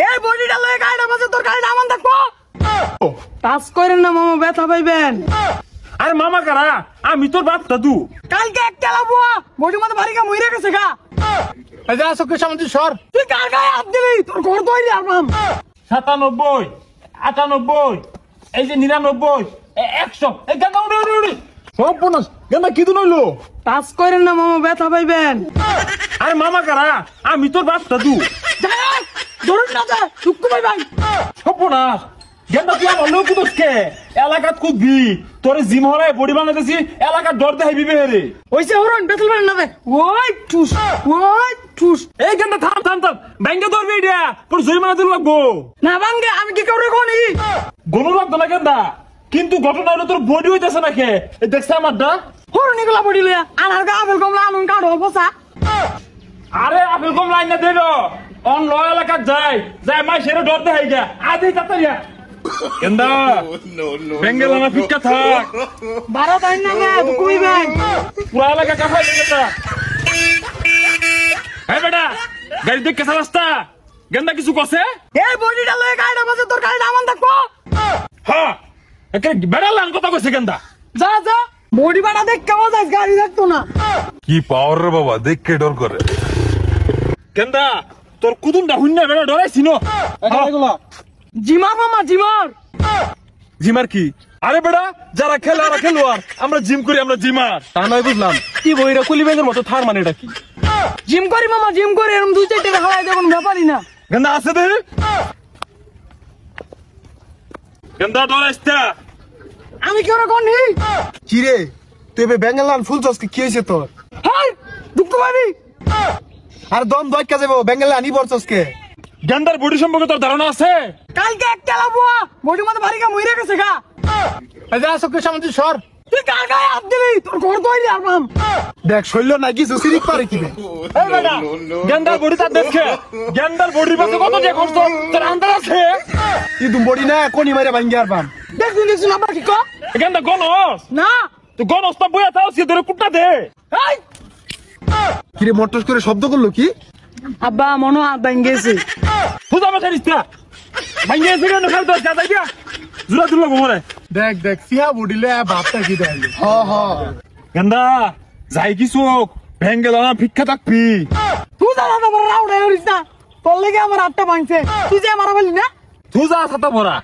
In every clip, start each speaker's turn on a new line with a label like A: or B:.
A: এই বডিটা লয়ে গাড়িটা বাজে তোর গাড়িটা আমান দেখো টাচ করেন না মামা ব্যথা পাইবেন।
B: আরে মামা কারা আমি তোর বাপ দাদু।
A: কালকে একটা লাবুয়া বডি মধ্যে ভারী কা মইরা গেছে গা।
C: এই যা চোখের সামনে তুই সর।
A: তুই কার গায়ে হাত দিলি তোর ঘর তৈরি আর মাম
B: 97 98 এই যে 99 100 এই গানা উড়ে উড়ে উড়ে
C: সব বোনাস গেন্দা কি দিন হইলো?
A: টাচ করেন না মামা ব্যথা পাইবেন।
B: আরে মামা কারা আমি তোর বাপ দাদু।
A: যাই ধরুন না যা দুঃখ পাই ভাই
B: সর্বনাশ গেন্দা তুই আমার লোক কুদসকে এলাকাত কুদবি তোর জিম হরায় বডি বানাইতেছি এলাকার ডর দেখাইবি বেরে।
A: ওইসে হরন বেতল বের না দে ওই ঠুস
B: এই গেন্দা থাম থাম থাম ব্যাংকে ধরবি এটা তোর জরিমানা দিল লাগবো।
A: না ভাঙ্গে আমি কি করে কোনি
B: গনু লাগতো না গেন্দা কিন্তু ঘটনা হলো তোর বডি হইতেছে না কে দেখছে আমারটা।
A: হরন এগুলা বডি লয়া আনার গা আপেল কমলা আনুন কাঢ়ো বসা।
B: আরে আপেল কম লাইন না দেব অন ল এলাকাত যাই যাই মাই সেরে ডর দেখাই গা আধে তাড়াতাড়ি গেন্দা বেঙ্গল না ফিক্কা থাক
A: 12 টাইম না দুঃখ পাই ভাই
B: পুরা এলাকা কাফাই গেন্দা। এই বেটা গাড়ি দেখ কেসা রাস্তা গেন্দা কিছু কছে
A: এই বডিটা লয়ে গাড়িটা বাজে তোর গাড়িটা আমান দেখো।
B: হ্যাঁ একে বেড়া লান কথা কইছে গেন্দা।
A: যা যা বডি বাড়া দেখ কেমন যাস গাড়ি দেখতো না।
D: কি পাওয়ার রে বাবা দেখকে ডর করে।
B: গেন্দা তোর কুদুনটা হুন্না বেড়া ডরাইছি নো
C: এগুলা
A: জিমার মামা জিমার
B: জিমার কি? আরে বেড়া যারা খেলে আর খেলোয়াড় আমরা জিম করি আমরা জিমার।
C: তা নয় বুঝলাম কি বইরা কুলি ব্যাংকের মতো থার মানে এটা কি?
A: জিম করি মামা জিম করি এরকম দুই চারটে হালাই দেখুন ব্যাপারই না।
B: গেন্দা আছে দে গেন্দা ডরাইছটা
A: আমি কি ওরা কোনি
C: কি রে তুই বে বেঙ্গলান ফুল চসকে কি হইছে তোর?
A: হাই দুঃখ পাবি
C: আর দম দইকা যাবো বেঙ্গলা আনি বরচসকে।
B: গেন্দার বডি সম্পর্কে তোর ধারণা আছে?
A: কালকে একটা লাবুয়া বডি মধ্যে ভারী কা মইরা গেছে গা।
C: এই যা চোখের সামনে তুই সর।
A: তুই কার গায়ে হাত দিলি তোর ঘর তৈরি আর মাম
C: দেখ শৈল না কিছু সিরিক পারে কি বে?
B: এই বেটা গেন্দার বডি তার দেখে গেন্দার বডির পাশে কত যে খরচ তোর আন্দাজ আছে?
C: তুই দুম বডি না কোনি মারে ভাঙ্গি আর পাম।
A: দেখ দিন দেখছিস আবার কি ক
B: গেন্দা গনস
A: না
B: তুই গনস তা বইয়া তাও সে ধরে কুটনা দে।
A: এই
C: কি রে মটস করে শব্দ করলো কি?
A: আব্বা মনো হাত ভাঙ্গেছে
B: ফুজা মাথারিস্তা ভাঙ্গে এসে কেন খেলতে আসছে যাইবিয়া জুরা দুলা ঘুমরে।
C: দেখ দেখ সিয়া বুডিলে বাপটা কি দেখাইলো। হ হ
B: গেন্দা যাই কি চোখ ভেঙ্গে দাও না ভিক্ষা থাকবি।
A: তুই যা দাদা বড় রাউডাই হরিস না তোর লেগে আমার হাতটা ভাঙছে তুই যে মারা বলি না।
B: তুই যা ছাতা ভরা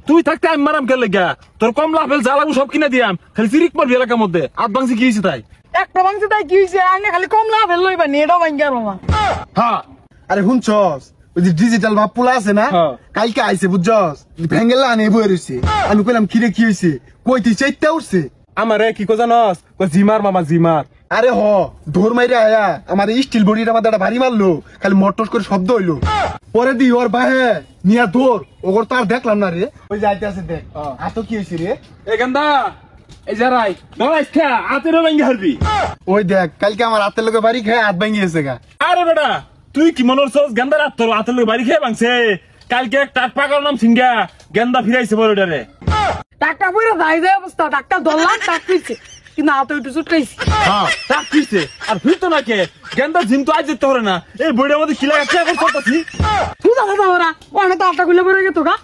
B: তুই থাকতে আমি মারাম খেলে গা তোর কম লাফেল যা লাগু সব কিনে দিয়াম খালি চিরিক মারবি এলাকার মধ্যে আট ভাঙছি কি হয়েছে তাই?
A: একটা ভাঙছে তাই কি হয়েছে আইনে খালি কম লাভ হেল লইবা নি এটাও ভাঙ্গে আর মামা।
B: হ্যাঁ
C: আরে হুনছস ওই যে ডিজিটাল বাপ পোলা আছে না
B: হ্যাঁ।
C: কালকে আইছে বুঝছস ভেঙ্গেলা আনে বই রইছে। আমি কইলাম কি রে কি হইছে কই তুই চাইতে উঠছে।
B: আমারে কি কো জানস জিমার মামা জিমার।
C: আরে হ ধর মাইরে আয়া আমার স্টিল বডিটা আমাদের একটা ভারী মারলো খালি মটস করে শব্দ হইলো পরে দি ওর বাহে নিয়া ধর ওগর তো আর দেখলাম না রে। ওই যাইতে আছে দেখ এত কি হয়েছে রে?
B: এ গেন্দা এই যারাই ডরাইস খা আতেরও ভাঙ্গে হারবি।
C: ওই দেখ কালকে আমার হাতের লোকে বাড়ি খেয়ে হাত ভাঙি গেছে গা।
B: আরে বেটা তুই কি মনে করছস গেন্দার তোর হাতের লোক বাড়ি খেয়ে ভাঙছে? কালকে টাট পাকার নাম সিঙ্গা গেন্দা ফিরাইছে বড়টারে।
A: টাকা পয়সা যাই যায় অবস্থা টাকা ধরলাম টাক ফিরছে কিন্তু হাতে একটু চুটকাইছি।
B: হ্যাঁ টাক ফিরছে আর ফিরতো না কে গেন্দা জিম তো আজ যেতে পারে না এই বইটার মধ্যে কিলা একটা এখন করতেছি।
A: তুই যা দাদা ওরা ওখানে তো আটটা খুলে পড়ে গেতো গা।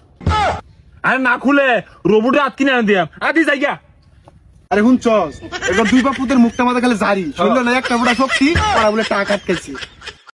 B: আরে না খুলে রোবটে হাত কিনে আনে দিয়াম আদি জায়গা।
C: আরে হুনছস এবার দুই বাপুতের মুখটা মাথা খালি জারি শুনলো না একটা বুড়া শক্তি ওরা বলে টাকা আটকাইছে।